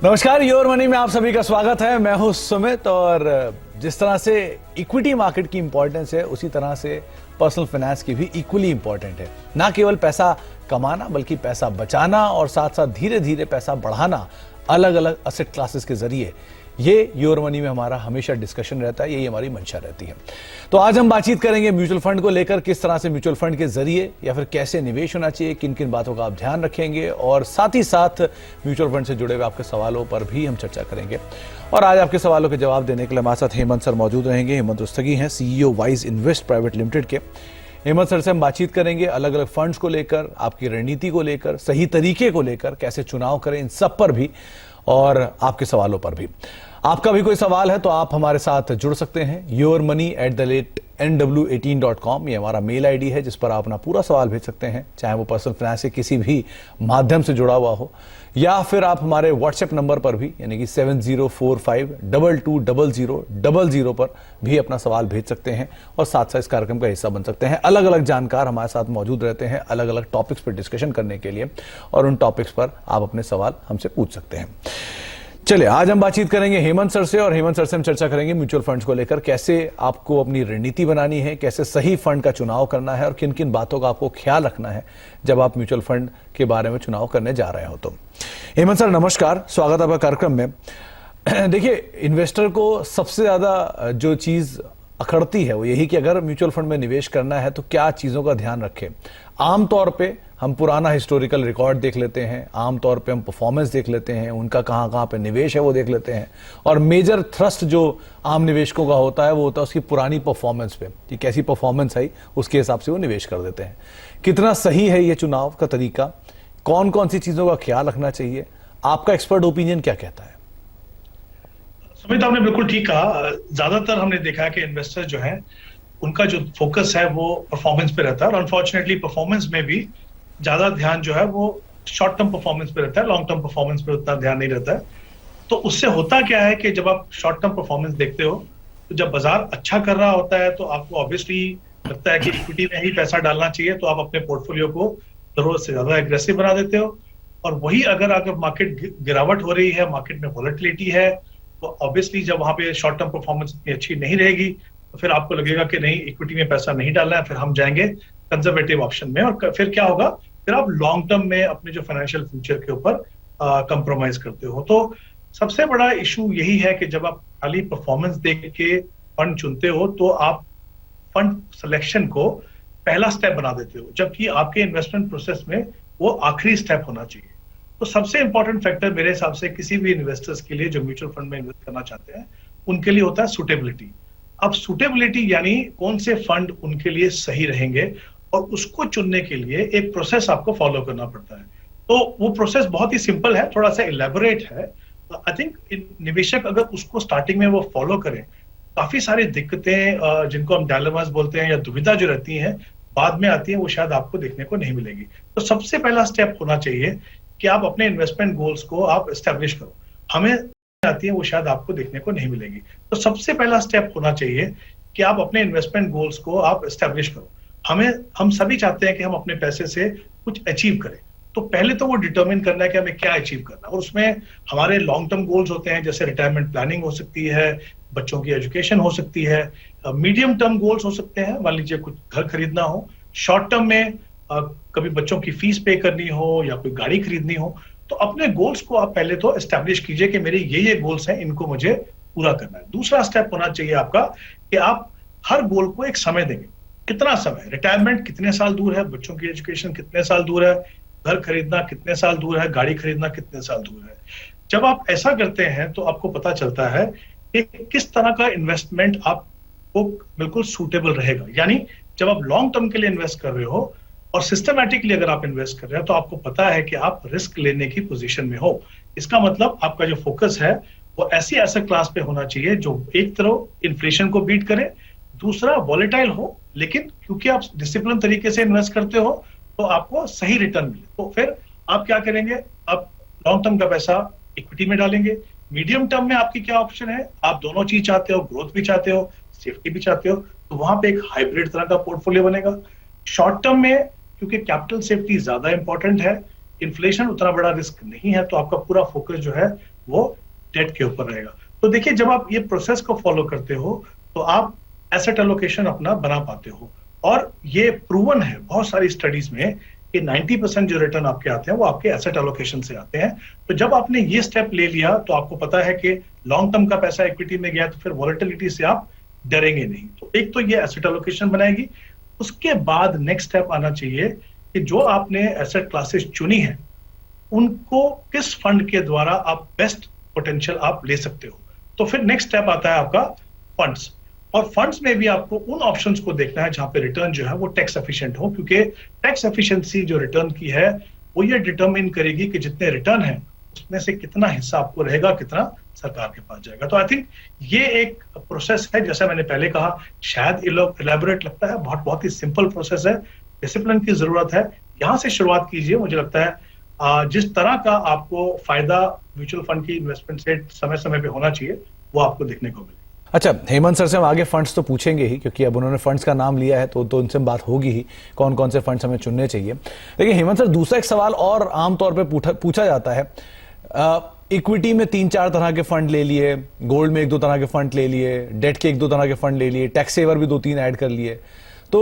नमस्कार, your money में आप सभी का स्वागत है। मैं हूं सुमित और जिस तरह से इक्विटी मार्केट की इंपॉर्टेंस है उसी तरह से पर्सनल फाइनेंस की भी इक्वली इंपॉर्टेंट है। ना केवल पैसा कमाना बल्कि पैसा बचाना और साथ साथ धीरे धीरे पैसा बढ़ाना अलग अलग असेट क्लासेस के जरिए, ये योर मनी में हमारा हमेशा डिस्कशन रहता है, यही हमारी मंशा रहती है। तो आज हम बातचीत करेंगे म्यूचुअल फंड को लेकर, किस तरह से म्यूचुअल फंड के जरिए या फिर कैसे निवेश होना चाहिए, किन किन बातों का आप ध्यान रखेंगे और साथ ही साथ म्यूचुअल फंड से जुड़े हुए आपके सवालों पर भी हम चर्चा करेंगे। और आज आपके सवालों के जवाब देने के लिए हमारे साथ हेमंत सर मौजूद रहेंगे। हेमंत रुस्तगी हैं, CEO wise invest private limited के। हेमंत सर से हम बातचीत करेंगे अलग अलग फंड्स को लेकर, आपकी रणनीति को लेकर, सही तरीके को लेकर, कैसे चुनाव करें, इन सब पर भी और आपके सवालों पर भी। आपका भी कोई सवाल है तो आप हमारे साथ जुड़ सकते हैं। yourmoney@nw18.com ये हमारा मेल आईडी है जिस पर आप अपना पूरा सवाल भेज सकते हैं, चाहे वो पर्सनल फाइनेंस से किसी भी माध्यम से जुड़ा हुआ हो या फिर आप हमारे व्हाट्सएप नंबर पर भी यानी कि 7045220000 पर भी अपना सवाल भेज सकते हैं और साथ साथ इस कार्यक्रम का हिस्सा बन सकते हैं। अलग अलग जानकार हमारे साथ मौजूद रहते हैं अलग अलग टॉपिक्स पर डिस्कशन करने के लिए और उन टॉपिक्स पर आप अपने सवाल हमसे पूछ सकते हैं। चलिए, आज हम बातचीत करेंगे हेमंत सर से और हेमंत सर से हम चर्चा करेंगे म्यूचुअल फंड्स को लेकर, कैसे आपको अपनी रणनीति बनानी है, कैसे सही फंड का चुनाव करना है और किन किन बातों का आपको ख्याल रखना है जब आप म्यूचुअल फंड के बारे में चुनाव करने जा रहे हो। तो हेमंत सर नमस्कार, स्वागत है आपका कार्यक्रम में। देखिए, इन्वेस्टर को सबसे ज्यादा जो चीज अखड़ती है वो यही कि अगर म्यूचुअल फंड में निवेश करना है तो क्या चीजों का ध्यान रखें। आमतौर पे हम पुराना हिस्टोरिकल रिकॉर्ड देख लेते हैं, आमतौर पे हम परफॉर्मेंस देख लेते हैं, उनका कहां कहां पे निवेश है वो देख लेते हैं और मेजर थ्रस्ट जो आम निवेशकों का होता है वो होता है उसकी पुरानी परफॉर्मेंस पे कि कैसी परफॉर्मेंस आई, उसके हिसाब से वो निवेश कर देते हैं। कितना सही है ये चुनाव का तरीका, कौन कौन सी चीजों का ख्याल रखना चाहिए, आपका एक्सपर्ट ओपिनियन क्या कहता है? सुमित, आपने बिल्कुल ठीक कहा। ज्यादातर हमने देखा है कि इन्वेस्टर जो है उनका जो फोकस है वो परफॉर्मेंस पे रहता है और अनफॉर्चुनेटली परफॉर्मेंस में भी ज्यादा ध्यान जो है वो शॉर्ट टर्म परफॉर्मेंस पे रहता है, लॉन्ग टर्म परफॉर्मेंस पे उतना ध्यान नहीं रहता है। तो उससे होता क्या है कि जब आप शॉर्ट टर्म परफॉर्मेंस देखते हो तो जब बाजार अच्छा कर रहा होता है तो आपको ऑब्वियसली लगता है कि इक्विटी में ही पैसा डालना चाहिए, तो आप अपने पोर्टफोलियो को जरूरत से ज्यादा एग्रेसिव बना देते हो। और वही अगर मार्केट गिरावट हो रही है, मार्केट में वॉलेटिलिटी है, तो ऑब्वियसली जब वहां पे शॉर्ट टर्म परफॉर्मेंस इतनी अच्छी नहीं रहेगी तो फिर आपको लगेगा कि नहीं, इक्विटी में पैसा नहीं डालना है, फिर हम जाएंगे कंजर्वेटिव ऑप्शन में। और फिर क्या होगा, फिर आप लॉन्ग टर्म में अपने जो फाइनेंशियल फ्यूचर के ऊपर कंप्रोमाइज करते हो। तो सबसे बड़ा इशू यही है कि जब आप खाली परफॉर्मेंस देख के फंड चुनते हो तो आप फंड सिलेक्शन को पहला स्टेप बना देते हो, जबकि आपके इन्वेस्टमेंट प्रोसेस में वो आखिरी स्टेप होना चाहिए। तो सबसे इंपॉर्टेंट फैक्टर मेरे हिसाब से किसी भी इन्वेस्टर्स के लिए जो म्यूचुअल फंड में इन्वेस्ट करना चाहते हैं उनके लिए होता है सुटेबिलिटी। अब सुटेबिलिटी यानी कौन से फंड उनके लिए सही रहेंगे और उसको चुनने के लिए एक प्रोसेस आपको फॉलो करना पड़ता है। तो वो प्रोसेस बहुत ही सिंपल है, थोड़ा सा इलेबोरेट है। आई थिंक निवेशक अगर उसको स्टार्टिंग में वो फॉलो करें, काफी सारी दिक्कतें जिनको हम डायलेमास बोलते हैं या दुविधा जो रहती हैं बाद में आती है, वो शायद आपको देखने को नहीं मिलेगी। तो सबसे पहला स्टेप होना चाहिए कि आप अपने इन्वेस्टमेंट गोल्स को आप एस्टेब्लिश करो। हमें आती है वो शायद आपको देखने को नहीं मिलेगी। तो सबसे पहला स्टेप होना चाहिए कि आप अपने इन्वेस्टमेंट गोल्स को आप एस्टेब्लिश करो। हम सभी चाहते हैं कि हम अपने पैसे से कुछ अचीव करें, तो पहले तो वो डिटरमिन करना है कि हमें क्या अचीव करना है। और उसमें हमारे लॉन्ग टर्म गोल्स होते हैं, जैसे रिटायरमेंट प्लानिंग हो सकती है, बच्चों की एजुकेशन हो सकती है, मीडियम टर्म गोल्स हो सकते हैं, मान लीजिए कुछ घर खरीदना हो, शॉर्ट टर्म में कभी बच्चों की फीस पे करनी हो या कोई गाड़ी खरीदनी हो। तो अपने गोल्स को आप पहले तो एस्टेब्लिश कीजिए कि मेरे ये गोल्स हैं, इनको मुझे पूरा करना है। दूसरा स्टेप होना चाहिए आपका कि आप हर गोल को एक समय देंगे। कितना समय, रिटायरमेंट कितने साल दूर है, बच्चों की एजुकेशन कितने साल दूर है, घर खरीदना कितने साल दूर है, गाड़ी खरीदना कितने साल दूर है। जब आप ऐसा करते हैं तो आपको पता चलता है कि किस तरह का इन्वेस्टमेंट आपको बिल्कुल सूटेबल रहेगा। यानी जब आप लॉन्ग टर्म के लिए इन्वेस्ट कर रहे हो और सिस्टमैटिकली अगर आप इन्वेस्ट कर रहे हो तो आपको पता है कि आप रिस्क लेने की पोजीशन में हो। इसका मतलब आपका जो फोकस है वो ऐसी एसेट क्लास पे होना चाहिए जो एक तरफ इन्फ्लेशन को बीट करे, दूसरा वॉलेटाइल हो, लेकिन क्योंकि आप डिसिप्लिन तरीके से इन्वेस्ट करते हो तो आपको सही रिटर्न मिले। तो फिर आप क्या करेंगे, आप लॉन्ग टर्म का पैसा इक्विटी में डालेंगे। मीडियम टर्म में आपकी क्या ऑप्शन है, आप दोनों चीज चाहते हो, ग्रोथ भी चाहते हो, सेफ्टी भी चाहते हो, तो वहां पे एक हाइब्रिड तरह का पोर्टफोलियो बनेगा। शॉर्ट टर्म में क्योंकि कैपिटल सेफ्टी ज्यादा इंपॉर्टेंट है, इन्फ्लेशन उतना बड़ा रिस्क नहीं है, तो आपका पूरा फोकस जो है वो डेट के ऊपर रहेगा। तो देखिए, जब आप ये प्रोसेस को फॉलो करते हो तो आप एसेट एलोकेशन अपना बना पाते हो। और ये प्रूवन है बहुत सारी स्टडीज में कि 90% जो रिटर्न आपके आते हैं वो आपके एसेट एलोकेशन से आते हैं। तो जब आपने ये स्टेप ले लिया तो आपको पता है कि लॉन्ग टर्म का पैसा इक्विटी में गया तो फिर वॉलेटिलिटी से आप डरेंगे नहीं। तो एक तो ये एसेट एलोकेशन बनाएगी। उसके बाद नेक्स्ट स्टेप आना चाहिए कि जो आपने एसेट क्लासेस चुनी है उनको किस फंड के द्वारा आप बेस्ट पोटेंशियल आप ले सकते हो। तो फिर नेक्स्ट स्टेप आता है आपका फंड्स। और फंड्स में भी आपको उन ऑप्शंस को देखना है जहां पे रिटर्न जो है वो टैक्स एफिशिएंट हो, क्योंकि टैक्स एफिशिएंसी जो रिटर्न की है वो ये डिटरमिन करेगी कि जितने रिटर्न है उसमें से कितना हिस्सा आपको रहेगा, कितना सरकार के पास जाएगा। तो आई थिंक ये एक प्रोसेस है, जैसा मैंने पहले कहा, शायद इलेबोरेट लगता है, बहुत ही सिंपल प्रोसेस है। डिसिप्लिन की जरूरत है, यहां से शुरुआत कीजिए। मुझे लगता है जिस तरह का आपको फायदा म्यूचुअल फंड की इन्वेस्टमेंट से समय समय पे होना चाहिए वो आपको देखने को मिले। अच्छा, हेमंत सर से हम आगे फंड्स तो पूछेंगे ही, क्योंकि अब उन्होंने फंड्स का नाम लिया है तो उनसे बात होगी ही कौन कौन से फंड्स हमें चुनने चाहिए। लेकिन हेमंत सर, दूसरा एक सवाल और आमतौर पे पूछा जाता है, इक्विटी में 3-4 तरह के फंड ले लिए, गोल्ड में 1-2 तरह के फंड ले लिए, डेट के 1-2 तरह के फंड ले लिए, टैक्स सेवर भी 2-3 ऐड कर लिए। तो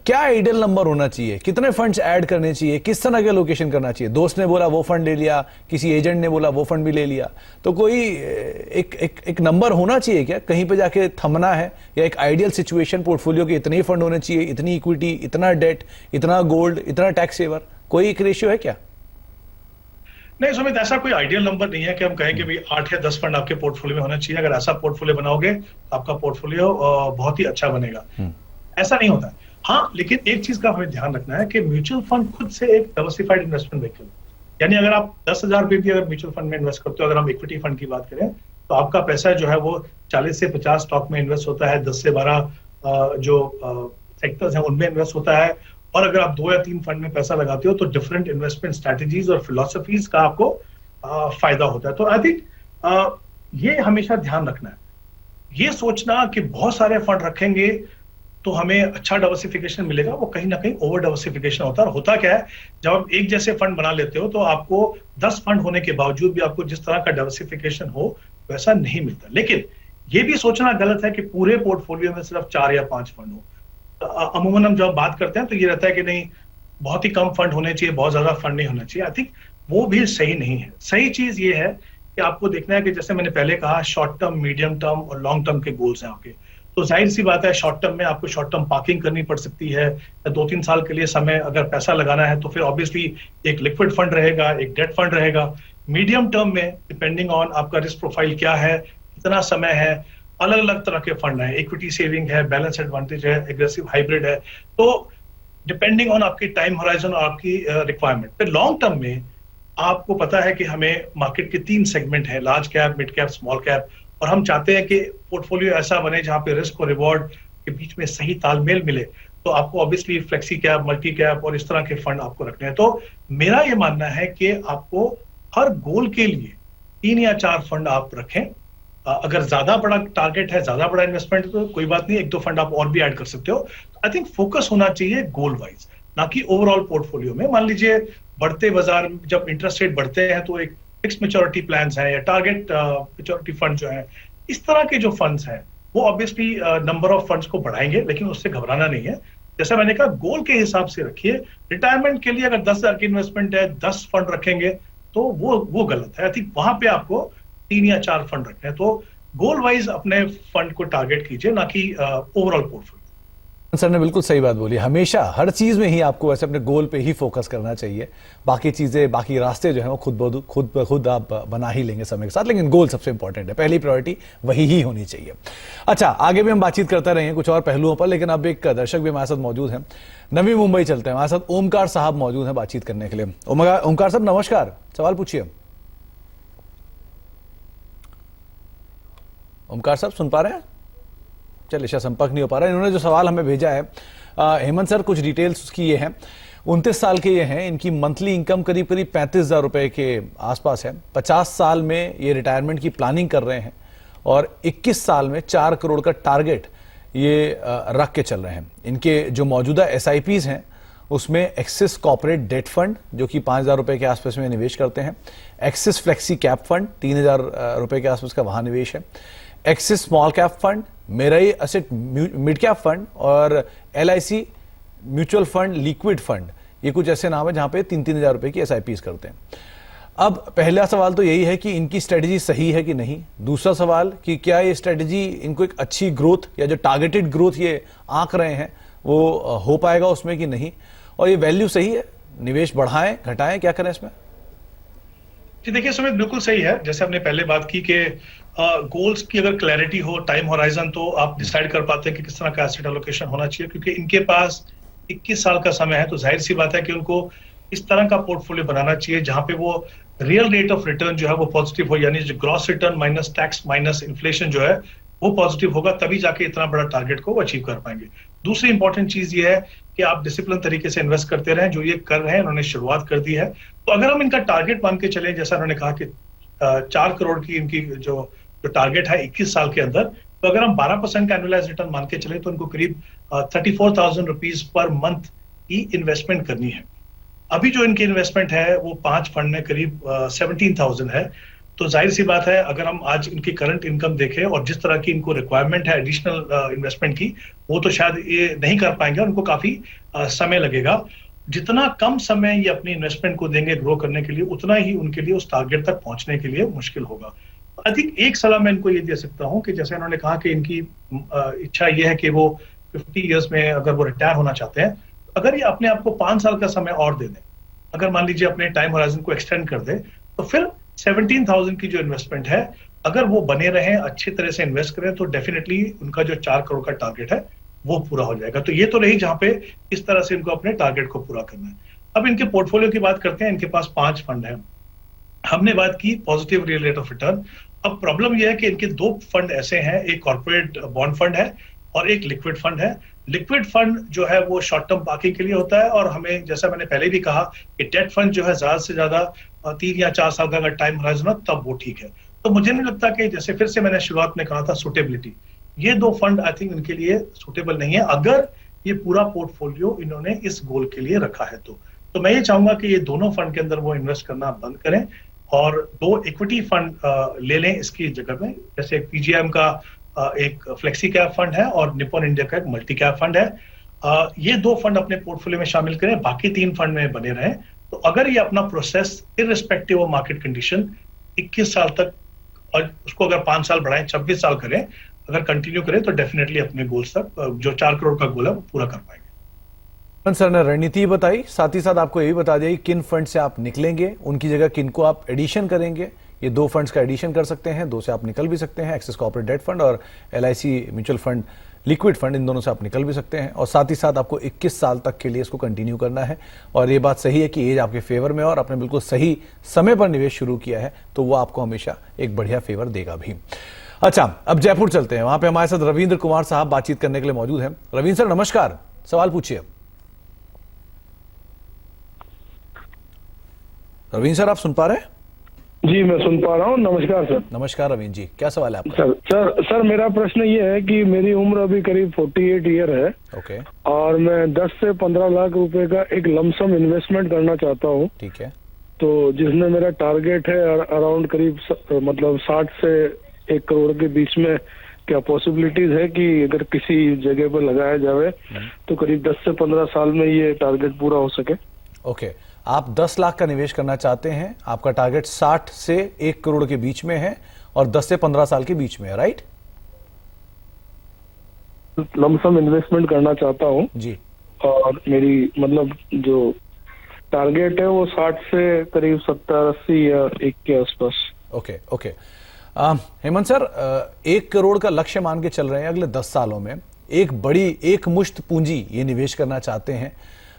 क्या आइडियल नंबर होना चाहिए, कितने फंड्स ऐड करने चाहिए, किस तरह के लोकेशन करना चाहिए? दोस्त ने बोला वो फंड ले लिया, किसी एजेंट ने बोला वो फंड भी ले लिया, तो कोई एक नंबर होना चाहिए क्या, कहीं पे जाके थमना है, या एक आइडियल सिचुएशन पोर्टफोलियो के इतने ही फंड होने चाहिए, इतनी इक्विटी, इतना डेट, इतना गोल्ड, इतना टैक्स सेवर, कोई एक रेशियो है क्या? नहीं सुमित, ऐसा कोई आइडियल नंबर नहीं है कि हम कहें कि भाई 8 या 10 फंड आपके पोर्टफोलियो में होना चाहिए। अगर ऐसा पोर्टफोलियो बनाओगे तो आपका पोर्टफोलियो बहुत ही अच्छा बनेगा, ऐसा नहीं होता है। हाँ, लेकिन एक चीज का हमें ध्यान रखना है कि म्यूचुअल फंड खुद से एक डाइवर्सिफाइड इन्वेस्टमेंट व्हीकल, यानी अगर आप 10,000 रुपए भी अगर म्यूचुअल फंड में इन्वेस्ट करते हो, अगर हम इक्विटी फंड की बात करें तो आपका पैसा जो है वो 40 से 50 स्टॉक में इन्वेस्ट होता है, 10 से 12 जो सेक्टर्स हैं उनमें इन्वेस्ट होता है। और अगर आप 2 या 3 फंड में पैसा लगाते हो तो डिफरेंट इन्वेस्टमेंट स्ट्रेटेजीज और फिलोसफीज का आपको फायदा होता है। तो आई थिंक ये हमेशा ध्यान रखना है, ये सोचना कि बहुत सारे फंड रखेंगे तो हमें अच्छा डाइवर्सिफिकेशन मिलेगा, वो कहीं ना कहीं ओवर डाइवर्सिफिकेशन होता है। और होता क्या है, जब आप एक जैसे फंड बना लेते हो तो आपको 10 फंड होने के बावजूद भी आपको जिस तरह का डाइवर्सिफिकेशन हो वैसा नहीं मिलता। लेकिन ये भी सोचना गलत है कि पूरे पोर्टफोलियो में सिर्फ 4 या 5 फंड हो। अमूमन हम जब बात करते हैं तो ये रहता है कि नहीं, बहुत ही कम फंड होने चाहिए, बहुत ज्यादा फंड नहीं होना चाहिए। आई थिंक वो भी सही नहीं है। सही चीज ये है कि आपको देखना है कि जैसे मैंने पहले कहा, शॉर्ट टर्म, मीडियम टर्म और लॉन्ग टर्म के गोल्स हैं आपके। तो जाहिर सी बात है, शॉर्ट टर्म में आपको शॉर्ट टर्म पार्किंग करनी पड़ सकती है, 2-3 साल के लिए समय अगर पैसा लगाना है तो फिर ऑब्वियसली एक लिक्विड फंड रहेगा, एक डेट फंड रहेगा। मीडियम टर्म में डिपेंडिंग ऑन आपका रिस्क प्रोफाइल क्या है, कितना समय है, अलग अलग तरह के फंड है, इक्विटी सेविंग है, बैलेंस एडवांटेज है, एग्रेसिव हाइब्रिड है। तो डिपेंडिंग ऑन आपकी टाइम होराइजन और आपकी रिक्वायरमेंट। फिर लॉन्ग टर्म में आपको पता है कि हमें मार्केट के 3 सेगमेंट है, large cap, mid cap, small cap, और हम चाहते हैं कि पोर्टफोलियो ऐसा बने जहां पे रिस्क और रिवॉर्ड के बीच में सही तालमेल मिले। तो आपको obviously flexi cap, multi cap और इस तरह के फंड आपको रखने हैं। तो मेरा ये मानना है कि आपको हर गोल के लिए 3 या 4 फंड आप रखें। अगर ज्यादा बड़ा टारगेट है, ज्यादा बड़ा इन्वेस्टमेंट है तो कोई बात नहीं, 1-2 फंड आप और भी ऐड कर सकते हो। आई थिंक फोकस होना चाहिए गोल वाइज, ना कि ओवरऑल पोर्टफोलियो में। मान लीजिए बढ़ते बाजार जब इंटरेस्ट रेट बढ़ते हैं तो एक फिक्स मैच्योरिटी प्लान्स हैं या टारगेट मैच्योरिटी फंड जो है, इस तरह के जो फंड्स हैं वो ऑब्वियसली नंबर ऑफ फंड्स को बढ़ाएंगे, लेकिन उससे घबराना नहीं है। जैसा मैंने कहा, गोल के हिसाब से रखिए। रिटायरमेंट के लिए अगर 10,000 की इन्वेस्टमेंट है, 10 फंड रखेंगे तो वो गलत है। आई थिंक वहां पे आपको 3 या 4 फंड रखने हैं। तो गोल वाइज अपने फंड को टारगेट कीजिए, ना कि ओवरऑल पोर्टफोलियो। सर ने बिल्कुल सही बात बोली, हमेशा हर चीज में ही आपको वैसे अपने गोल पे ही फोकस करना चाहिए। बाकी चीजें, बाकी रास्ते जो है वो खुद आप बना ही लेंगे समय के साथ, लेकिन गोल सबसे इंपॉर्टेंट है, पहली प्रायोरिटी वही ही होनी चाहिए। अच्छा, आगे भी हम बातचीत करते रहेंगे कुछ और पहलुओं पर, लेकिन अब एक दर्शक भी हमारे साथ मौजूद हैं, नवी मुंबई चलते हैं, हमारे साथ ओमकार साहब मौजूद हैं बातचीत करने के लिए। ओमकार साहब नमस्कार, सवाल पूछिए। ओमकार साहब सुन पा रहे हैं? चलिए, शायद संपर्क नहीं हो पा रहा है। इन्होंने जो सवाल हमें भेजा है, हेमंत सर कुछ डिटेल्स उसकी ये हैं। 29 साल के ये हैं, इनकी मंथली इनकम करीब 35,000 रुपए के आसपास है। 50 साल में ये रिटायरमेंट की प्लानिंग कर रहे हैं और 21 साल में 4 करोड़ का टारगेट ये रख के चल रहे हैं। इनके जो मौजूदा SIPs हैं उसमें एक्सिस कॉर्पोरेट डेट फंड जो कि 5,000 रुपए के आसपास में निवेश करते हैं, एक्सिस फ्लेक्सी कैप फंड 3,000 रुपए के आसपास का वहां निवेश है, axis small cap fund, Mirae asset mid cap fund और LIC mutual fund liquid fund, ये कुछ ऐसे नाम है जहां पे 3,000 रुपए की SIPs करते हैं। अब पहला सवाल तो यही है कि इनकी स्ट्रेटजी सही है कि नहीं। दूसरा सवाल कि क्या ये स्ट्रेटजी इनको एक अच्छी ग्रोथ या जो टारगेटेड ग्रोथ ये आंक रहे हैं वो हो पाएगा उसमें कि नहीं, और ये वैल्यू सही है, निवेश बढ़ाएं घटाएं, क्या करें इसमें? जी देखिए सुमित, बिल्कुल सही है। जैसे हमने पहले बात की कि गोल्स की अगर क्लैरिटी हो, टाइम होराइजन, तो आप डिसाइड कर पाते हैं कि किस तरह का एसेट एलोकेशन होना चाहिए। क्योंकि इनके पास 21 साल का समय है, तो जाहिर सी बात है कि उनको इस तरह का पोर्टफोलियो बनाना चाहिए जहां पे वो रियल रेट ऑफ रिटर्न जो है वो पॉजिटिव हो, यानी जो gross return minus tax minus inflation जो है वो पॉजिटिव होगा, तभी जाके इतना बड़ा टारगेट को वो अचीव कर पाएंगे। दूसरी इंपॉर्टेंट चीज ये है कि आप डिसिप्लिन तरीके से इन्वेस्ट करते रहें, जो ये कर रहे हैं, उन्होंने शुरुआत कर दी है। तो अगर हम इनका टारगेट मान के चलें, जैसा उन्होंने कहा कि 4 करोड़ की इनकी जो टारगेट है 21 साल के अंदर, तो अगर हम 12% का एनुअलाइज रिटर्न मान के चले तो उनको करीब 34,000 रुपीज पर मंथ की इन्वेस्टमेंट करनी है। अभी जो इनकी इन्वेस्टमेंट है वो 5 फंड में करीब 17,000 है। तो जाहिर सी बात है, अगर हम आज इनकी करंट इनकम देखें और जिस तरह की इनको रिक्वायरमेंट है एडिशनल इन्वेस्टमेंट की, वो तो शायद ये नहीं कर पाएंगे, उनको काफी समय लगेगा। जितना कम समय ये अपनी इन्वेस्टमेंट को देंगे ग्रो करने के लिए, उतना ही उनके लिए उस टारगेट तक पहुंचने के लिए मुश्किल होगा। आई थिंक एक सलाह मैं इनको ये दे सकता हूँ कि जैसे उन्होंने कहा कि इनकी इच्छा ये है कि वो 50 ईयर्स में अगर वो रिटायर होना चाहते हैं, अगर ये अपने आप को 5 साल का समय और दे दें, अगर मान लीजिए अपने टाइम होराइजन को एक्सटेंड कर दे, तो फिर 17,000 की जो इन्वेस्टमेंट है, अगर वो बने रहें, अच्छी तरह से इन्वेस्ट करें, तो डेफिनेटली उनका जो 4 करोड़ का टारगेट है वो पूरा हो जाएगा। तो ये तो रही जहां पे इस तरह से इनको अपने टारगेट को पूरा करना है। अब इनके पोर्टफोलियो की बात करते हैं। इनके पास 5 फंड है। हमने बात की positive real rate of return. अब प्रॉब्लम यह है कि इनके 2 फंड ऐसे हैं, एक कॉर्पोरेट बॉन्ड फंड है और एक लिक्विड फंड है। लिक्विड फंड जो है वो शॉर्ट टर्म पार्किंग के लिए होता है, और हमें, जैसा मैंने पहले भी कहा, कि डेट फंड जो है ज्यादा से ज्यादा 3 या 4 साल का अगर टाइम होराइजन हो तब वो ठीक है। तो मुझे नहीं लगता कि, जैसे फिर से मैंने शुरुआत में कहा था, सुटेबिलिटी, ये 2 फंड आई थिंक इनके लिए सुटेबल नहीं है, अगर ये पूरा पोर्टफोलियो इन्होंने इस गोल के लिए रखा है तो मैं ये चाहूंगा कि ये दोनों फंड के अंदर वो इन्वेस्ट करना बंद करें और 2 इक्विटी फंड ले लें इसकी जगह में। जैसे PGIM का एक फ्लेक्सी कैप फंड है और निप्पॉन इंडिया का एक मल्टी कैप फंड है। ये 2 फंड अपने पोर्टफोलियो में शामिल करें, बाकी 3 फंड में बने रहें। तो अगर ये अपना process irrespective of market condition 21 साल तक, और उसको अगर 5 साल बढ़ाएं, 26 साल करें, अगर कंटिन्यू करें, तो डेफिनेटली अपने गोल्स तक, जो 4 करोड़ का गोल है, वो पूरा कर पाएंगे। सर ने रणनीति बताई, साथ ही साथ आपको ये भी बता दिया कि किन फंड से आप निकलेंगे, उनकी जगह किन को आप एडिशन करेंगे। ये 2 फंड्स का एडिशन कर सकते हैं, 2 से आप निकल भी सकते हैं, एक्सिस कॉर्पोरेट डेट फंड और LIC mutual fund liquid fund, इन दोनों से आप निकल भी सकते हैं। और साथ ही साथ आपको 21 साल तक के लिए इसको कंटिन्यू करना है। और ये बात सही है कि एज आपके फेवर में, और आपने बिल्कुल सही समय पर निवेश शुरू किया है, तो वो आपको हमेशा एक बढ़िया फेवर देगा भी। अच्छा, अब जयपुर चलते हैं। वहां पे हमारे साथ रविंद्र कुमार साहब बातचीत करने के लिए मौजूद हैं। रविंद्र सर नमस्कार, सवाल पूछिए। रविंद्र सर, आप सुन पा रहे हैं? जी मैं सुन पा रहा हूँ। नमस्कार सर। नमस्कार रविंद्र जी, क्या सवाल है आपका? सर मेरा प्रश्न ये है कि मेरी उम्र अभी करीब 48 ईयर है। ओके। और मैं 10 से 15 लाख रुपए का एक लमसम इन्वेस्टमेंट करना चाहता हूँ। ठीक है। तो जिसमें मेरा टारगेट है अराउंड करीब मतलब 60 से 1 करोड़ के बीच में, क्या पॉसिबिलिटीज है कि अगर किसी जगह पर लगाया जाए तो करीब 10 से 15 साल में ये टारगेट पूरा हो सके? ओके, आप 10 लाख का निवेश करना चाहते हैं, आपका टारगेट 60 से 1 करोड़ के बीच में है और 10 से 15 साल के बीच में है, राइट? लमसम इन्वेस्टमेंट करना चाहता हूँ जी। और मेरी मतलब जो टारगेट है वो 60 से करीब 70-80 या 1 के आसपास। Okay okay. Hemant sir, 1 crore का लक्ष्य मान के चल रहे हैं अगले 10 सालों में, एक बड़ी एक मुश्त पूंजी ये निवेश करना चाहते हैं।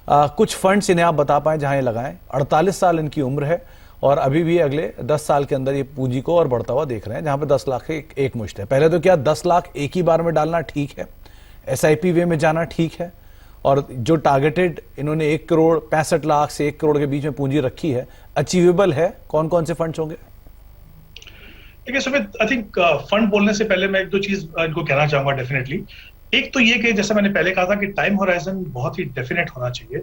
कुछ फंड्स इन्हें आप बता पाएं जहां ये लगाएं। 48 साल इनकी उम्र है और अभी भी अगले 10 साल के अंदर ये पूंजी को और बढ़ता हुआ देख रहे हैं, जहां पे 10 लाख एक मुश्त है। पहले तो क्या 10 लाख एक ही बार में डालना ठीक है, SIP वे में जाना ठीक है, और जो टारगेटेड इन्होंने 1 करोड़ 65 लाख से 1 करोड़ के बीच में पूंजी रखी है, अचीवेबल है? कौन कौन से फंड्स होंगे? देखिए सुमित, आई थिंक फंड बोलने से पहले मैं 1-2 चीज इनको कहना चाहूंगा डेफिनेटली। एक तो ये कि जैसे मैंने पहले कहा था कि टाइम होराइजन बहुत ही डेफिनेट होना चाहिए।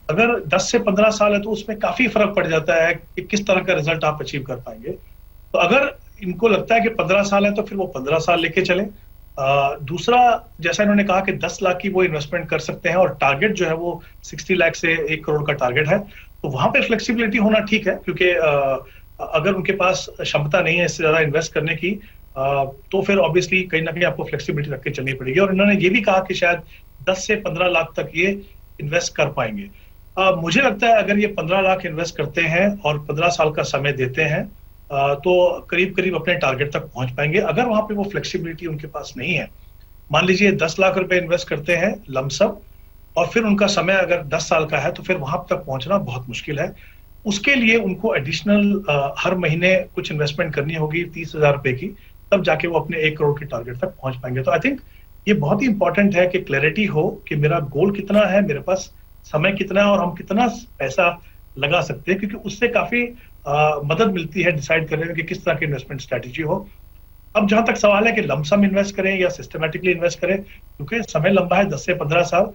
अगर 10 से 15 साल है तो उसमें काफी फर्क पड़ जाता है कि किस तरह का रिजल्ट आप अचीव कर पाएंगे। तो अगर इनको लगता है कि 15 साल है तो फिर वो 15 साल लेके चले। दूसरा, जैसा इन्होंने कहा कि 10 लाख की वो इन्वेस्टमेंट कर सकते हैं और टारगेट जो है वो 60 लाख से 1 करोड़ का टारगेट है, तो वहां पे फ्लेक्सिबिलिटी होना ठीक है, क्योंकि अगर उनके पास क्षमता नहीं है इससे ज्यादा इन्वेस्ट करने की, तो फिर ऑब्वियसली कहीं ना कहीं आपको फ्लेक्सिबिलिटी रख के चलनी पड़ेगी। और इन्होंने ये भी कहा कि शायद 10 से 15 लाख तक ये इन्वेस्ट कर पाएंगे। मुझे लगता है अगर ये 15 लाख इन्वेस्ट करते हैं और 15 साल का समय देते हैं, तो करीब करीब अपने टारगेट तक पहुंच पाएंगे। अगर वहां पे वो फ्लेक्सिबिलिटी उनके पास नहीं है, मान लीजिए 10 लाख रुपए इन्वेस्ट करते हैं लमसम, और फिर उनका समय अगर 10 साल का है, तो फिर वहां तक पहुंचना बहुत मुश्किल है। उसके लिए उनको एडिशनल हर महीने कुछ इन्वेस्टमेंट करनी होगी 30,000 रुपए की, तब जाके वो अपने 1 करोड़ के टारगेट तक पहुंच पाएंगे। तो आई थिंक ये बहुत ही इंपॉर्टेंट है कि क्लैरिटी हो कि मेरा गोल कितना है, मेरे पास समय कितना है और हम कितना पैसा लगा सकते हैं, क्योंकि उससे काफी मदद मिलती है डिसाइड करने में कि किस तरह की इन्वेस्टमेंट स्ट्रेटेजी हो। अब जहां तक सवाल है कि लमसम इन्वेस्ट करें या सिस्टमेटिकली इन्वेस्ट करें, क्योंकि समय लंबा है 10 से 15 साल।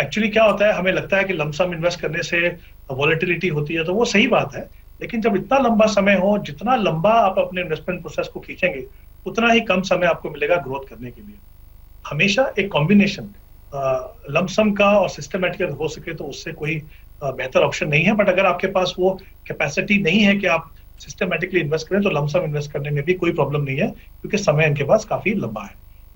एक्चुअली क्या होता है, हमें लगता है कि लमसम इन्वेस्ट करने से वॉलेटिलिटी होती है, तो वो सही बात है, लेकिन जब इतना लंबा समय हो, जितना लंबा आप अपने इन्वेस्टमेंट प्रोसेस को खींचेंगे, उतना ही कम समय आपको मिलेगा ग्रोथ करने के लिए। हमेशा एक कॉम्बिनेशन लमसम का और सिस्टमेटिक हो सके तो उससे कोई बेहतर ऑप्शन नहीं है। बट अगर आपके पास वो कैपेसिटी नहीं है कि आप सिस्टमेटिकली इन्वेस्ट करें, तो लमसम इन्वेस्ट करने में भी कोई प्रॉब्लम नहीं है, क्योंकि समय इनके पास काफी लंबा है।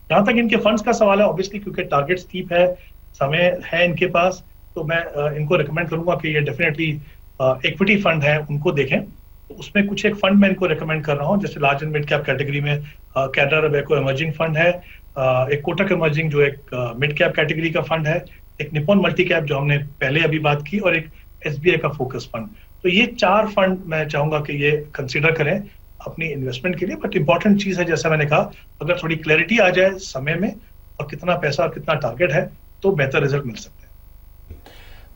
जहां तक इनके फंड्स का सवाल है, ऑब्वियसली क्योंकि टारगेट स्टीप है, समय है इनके पास, तो मैं इनको रिकमेंड करूंगा कि ये डेफिनेटली इक्विटी फंड है उनको देखें। तो उसमें कुछ एक फंड मैं इनको रिकमेंड कर रहा हूँ, जैसे large and mid cap category में कैडरा रोबेको इमर्जिंग फंड है, एक कोटक इमर्जिंग जो एक मिड कैप कैटेगरी का फंड है, एक निप्पॉन मल्टी कैप जो हमने पहले अभी बात की, और एक एसबीआई का फोकस फंड। तो ये 4 फंड मैं चाहूंगा कि ये कंसीडर करें अपनी इन्वेस्टमेंट के लिए। बट इंपॉर्टेंट चीज है, जैसा मैंने कहा, अगर थोड़ी क्लैरिटी आ जाए समय में और कितना पैसा और कितना टारगेट है, तो बेहतर रिजल्ट मिल सकते हैं।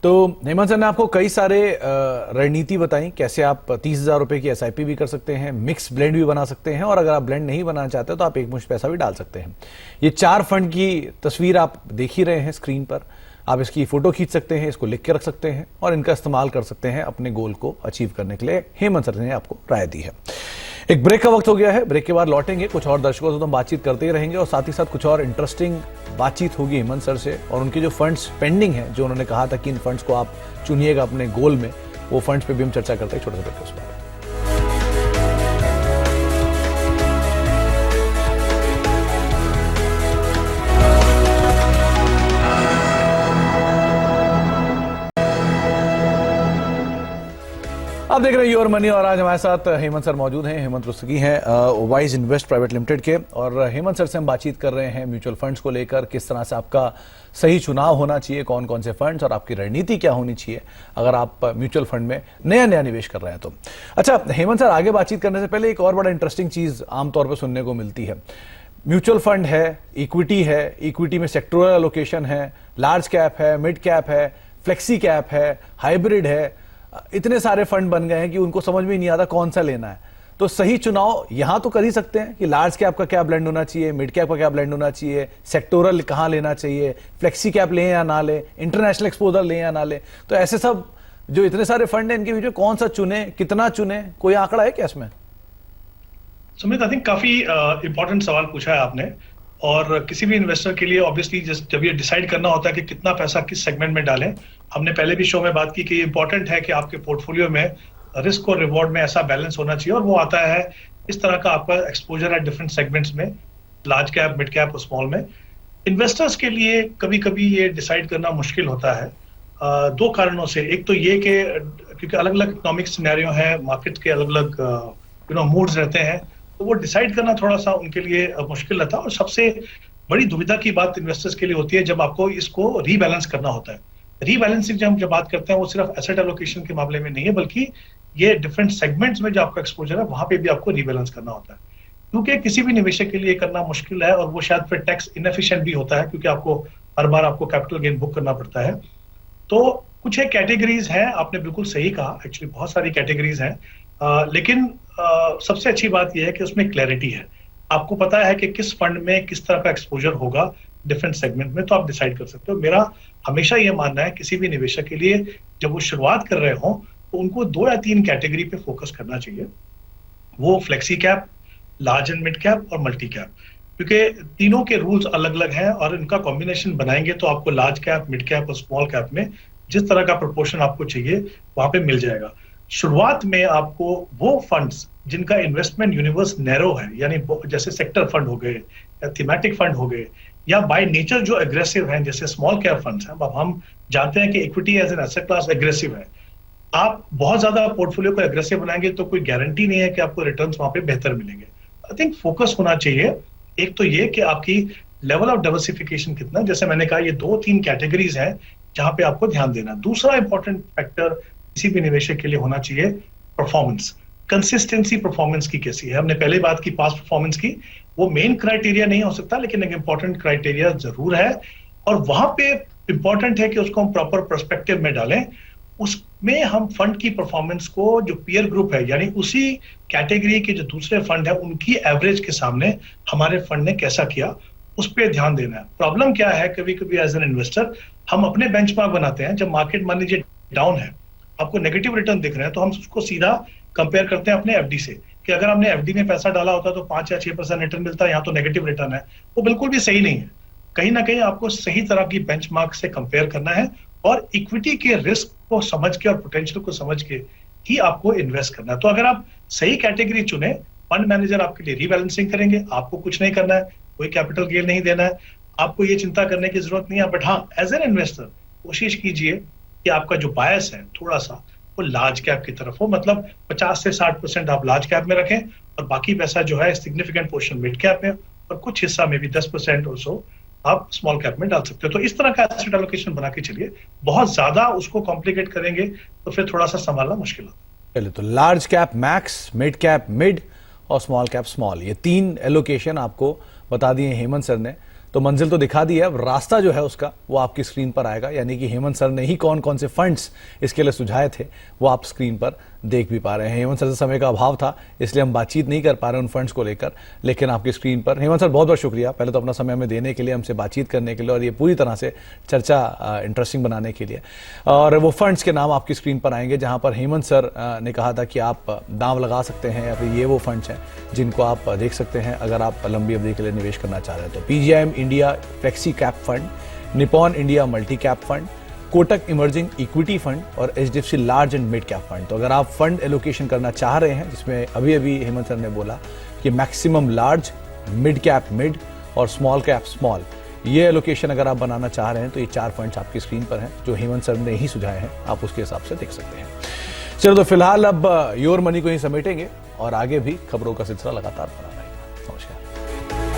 तो हेमंत सर ने आपको कई सारे रणनीति बताई, कैसे आप 30,000 रुपए की एसआईपी भी कर सकते हैं, मिक्स ब्लेंड भी बना सकते हैं, और अगर आप ब्लेंड नहीं बनाना चाहते तो आप एक मुश्त पैसा भी डाल सकते हैं। ये 4 फंड की तस्वीर आप देख ही रहे हैं स्क्रीन पर। आप इसकी फोटो खींच सकते हैं, इसको लिख के रख सकते हैं और इनका इस्तेमाल कर सकते हैं अपने गोल को अचीव करने के लिए। हेमंत सर ने आपको राय दी है। एक ब्रेक का वक्त हो गया है, ब्रेक के बाद लौटेंगे, कुछ और दर्शकों से तो हम बातचीत करते ही रहेंगे और साथ ही साथ कुछ और इंटरेस्टिंग बातचीत होगी हेमंत सर से, और उनके जो फंड्स पेंडिंग हैं, जो उन्होंने कहा था कि इन फंड्स को आप चुनिएगा अपने गोल में, वो फंड्स पे भी हम चर्चा करते हैं। छोटे से ब्रेक के बाद आप देख रहे हैं योर मनी, और आज हमारे साथ हेमंत सर मौजूद हैं। हेमंत रुस्तगी हैं वाइज इन्वेस्ट प्राइवेट लिमिटेड के, और हेमंत सर से हम बातचीत कर रहे हैं म्यूचुअल फंड्स को लेकर, किस तरह से आपका सही चुनाव होना चाहिए, कौन कौन से फंड्स, और आपकी रणनीति क्या होनी चाहिए अगर आप म्यूचुअल फंड में नया निवेश कर रहे हैं तो। अच्छा हेमंत सर, आगे बातचीत करने से पहले एक और बड़ा इंटरेस्टिंग चीज आमतौर पर सुनने को मिलती है। म्यूचुअल फंड है, इक्विटी में सेक्टोरल एलोकेशन है, लार्ज कैप है, मिड कैप है, फ्लेक्सी कैप है, हाइब्रिड है, इतने सारे फंड बन गए हैं कि उनको समझ में नहीं आता कौन सा लेना है। तो सही चुनाव यहां तो कर ही सकते हैं कि लार्ज कैप का क्या ब्लेंड होना चाहिए, मिड कैप का क्या ब्लेंड होना चाहिए, सेक्टोरल कहां लेना चाहिए, फ्लेक्सी कैप लें या ना लें, इंटरनेशनल एक्सपोजर लें या ना लें। तो ऐसे सब जो इतने सारे फंड हैं, इनके बीच में कौन सा चुने, कितना चुने, कोई आंकड़ा है क्या इसमें? सुमित, आई थिंक काफी इंपॉर्टेंट सवाल पूछा है आपने, और किसी भी इन्वेस्टर के लिए ऑब्वियसली जब ये डिसाइड करना होता है कि कितना पैसा किस सेगमेंट में डालें, हमने पहले भी शो में बात की कि ये इंपॉर्टेंट है कि आपके पोर्टफोलियो में रिस्क और रिवॉर्ड में ऐसा बैलेंस होना चाहिए, और वो आता है इस तरह का आपका एक्सपोजर है डिफरेंट सेगमेंट्स में, लार्ज कैप, मिड कैप और स्मॉल में। इन्वेस्टर्स के लिए कभी कभी ये डिसाइड करना मुश्किल होता है 2 कारणों से। एक तो ये कि क्योंकि अलग अलग इकोनॉमिक सिनेरियो है, मार्केट के अलग अलग मूड्स रहते हैं, तो वो डिसाइड करना थोड़ा सा उनके लिए मुश्किल रहता है। और सबसे बड़ी दुविधा की बात इन्वेस्टर्स के लिए होती है जब आपको इसको रीबैलेंस करना होता है। रीबैलेंसिंग जब हम बात करते हैं, वो सिर्फ एसेट एलोकेशन के मामले में नहीं है, बल्कि ये डिफरेंट सेगमेंट्स में जो आपका एक्सपोजर है, वहां पे भी आपको रीबैलेंस करना होता है। क्योंकि किसी भी निवेशक के लिए करना मुश्किल है, और वो शायद फिर टैक्स इनएफिशिएंट भी होता है, क्योंकि आपको हर बार आपको कैपिटल गेन बुक करना पड़ता है। तो कुछ एक कैटेगरीज हैं, आपने बिल्कुल सही कहा, एक्चुअली बहुत सारी कैटेगरीज हैं, लेकिन सबसे अच्छी बात यह है कि उसमें क्लैरिटी है। आपको पता है कि किस फंड में किस तरह का एक्सपोजर होगा, डिफरेंट सेगमेंट में, तो आप डिसाइड कर सकते हो। मेरा हमेशा ये मानना है किसी भी निवेशक के लिए, जब वो शुरुआत कर रहे हो तो उनको 2 या 3 कैटेगरी पे फोकस करना चाहिए। वो flexi cap, large and mid cap और मल्टी कैप, क्योंकि तीनों के रूल्स अलग अलग हैं और इनका कॉम्बिनेशन बनाएंगे तो आपको लार्ज कैप, मिड कैप और स्मॉल कैप में जिस तरह का प्रोपोर्शन आपको चाहिए वहां पे मिल जाएगा। शुरुआत में आपको वो फंड्स जिनका इन्वेस्टमेंट यूनिवर्स नैरो है, यानी जैसे सेक्टर फंड हो गए या थीमेटिक फंड हो गए, या बाय नेचर जो एग्रेसिव हैं जैसे स्मॉल कैप फंड्स हैं। अब हम जानते हैं कि equity as an asset class aggressive है। आप बहुत ज्यादा पोर्टफोलियो को एग्रेसिव बनाएंगे तो कोई गारंटी नहीं है कि आपको रिटर्न्स वहां पे बेहतर मिलेंगे। आई थिंक फोकस होना चाहिए, एक तो ये कि आपकी लेवल ऑफ डाइवर्सिफिकेशन कितना, जैसे मैंने कहा ये 2-3 कैटेगरीज हैं जहां पे आपको ध्यान देना। दूसरा इंपॉर्टेंट फैक्टर किसी भी निवेशक के लिए होना चाहिए परफॉर्मेंस, कंसिस्टेंसी परफॉर्मेंस की कैसी है। हमने पहले बात की पास्ट परफॉर्मेंस की, वो मेन क्राइटेरिया नहीं हो सकता लेकिन एक इंपॉर्टेंट क्राइटेरिया जरूर है, और वहां पे इंपॉर्टेंट है कि उसको हम प्रॉपर पर्सपेक्टिव में डालें। उसमें हम फंड की परफॉर्मेंस को जो पीयर ग्रुप है, यानी उसी कैटेगरी के जो दूसरे फंड है उनकी एवरेज के सामने हमारे फंड ने कैसा किया, उस पर ध्यान देना है। प्रॉब्लम क्या है, कभी कभी एज एन इन्वेस्टर हम अपने बेंचमार्क बनाते हैं। जब मार्केट मान लीजिए डाउन है, आपको नेगेटिव रिटर्न दिख रहे हैं, तो हम उसको सीधा कंपेयर करते हैं अपने एफडी से कि अगर हमने एफडी में पैसा डाला होता तो 5 या 6% रिटर्न मिलता है, यहाँ तो नेगेटिव रिटर्न है। वो बिल्कुल भी सही नहीं है। कहीं ना कहीं आपको सही तरह की बेंचमार्क से कंपेयर करना है और इक्विटी के रिस्क को समझ के और पोटेंशियल को समझ के ही आपको इन्वेस्ट करना है। तो अगर आप सही कैटेगरी चुने, फंड मैनेजर आपके लिए रीबैलेंसिंग करेंगे, आपको कुछ नहीं करना है, कोई कैपिटल गेन नहीं देना है, आपको ये चिंता करने की जरूरत नहीं है। बट हाँ, एज एन इन्वेस्टर कोशिश कीजिए कि आपका जो बायस है थोड़ा सा वो लार्ज कैप की तरफ हो, मतलब 50 से 60% आप लार्ज कैप में रखें और बाकी पैसा जो है सिग्निफिकेंट पोर्शन मिड कैप में, और कुछ हिस्सा में भी 10% और सो आप स्मॉल कैप में डाल सकते हो। तो इस तरह का एसेट एलोकेशन बना के चलिए। बहुत ज्यादा उसको कॉम्प्लिकेट करेंगे तो फिर थोड़ा सा संभालना मुश्किल होता है। चलिए, तो large cap max, mid cap mid और स्मॉल कैप स्मॉल, ये 3 एलोकेशन आपको बता दिए हेमंत सर ने। तो मंजिल तो दिखा दी है, अब रास्ता जो है उसका वो आपकी स्क्रीन पर आएगा, यानी कि हेमंत सर ने ही कौन कौन से फंड्स इसके लिए सुझाए थे वो आप स्क्रीन पर देख भी पा रहे हैं। हेमंत सर से समय का अभाव था इसलिए हम बातचीत नहीं कर पा रहे उन फंड्स को लेकर, लेकिन आपकी स्क्रीन पर हेमंत सर बहुत बहुत शुक्रिया पहले तो अपना समय हमें देने के लिए, हमसे बातचीत करने के लिए और ये पूरी तरह से चर्चा इंटरेस्टिंग बनाने के लिए। और वो फंड्स के नाम आपकी स्क्रीन पर आएंगे जहां पर हेमंत सर ने कहा था कि आप दांव लगा सकते हैं, या फिर ये वो फंड्स हैं जिनको आप देख सकते हैं अगर आप लंबी अवधि के लिए निवेश करना चाह रहे हैं। तो PGIM India flexi cap fund, Nippon India multi cap fund, Kotak emerging equity fund और HDFC large and mid cap fund. तो अगर आप फंड एलोकेशन करना चाह रहे हैं, जिसमें अभी अभी हेमंत सर ने बोला कि maximum large, mid cap mid और स्मॉल कैप स्मॉल, ये एलोकेशन अगर आप बनाना चाह रहे हैं तो ये 4 फंड्स आपकी स्क्रीन पर हैं जो हेमंत सर ने ही सुझाए हैं, आप उसके हिसाब से देख सकते हैं। चलो, तो फिलहाल अब योर मनी को ही समेटेंगे और आगे भी खबरों का सिलसिला लगातार बना रहेगा। नमस्कार।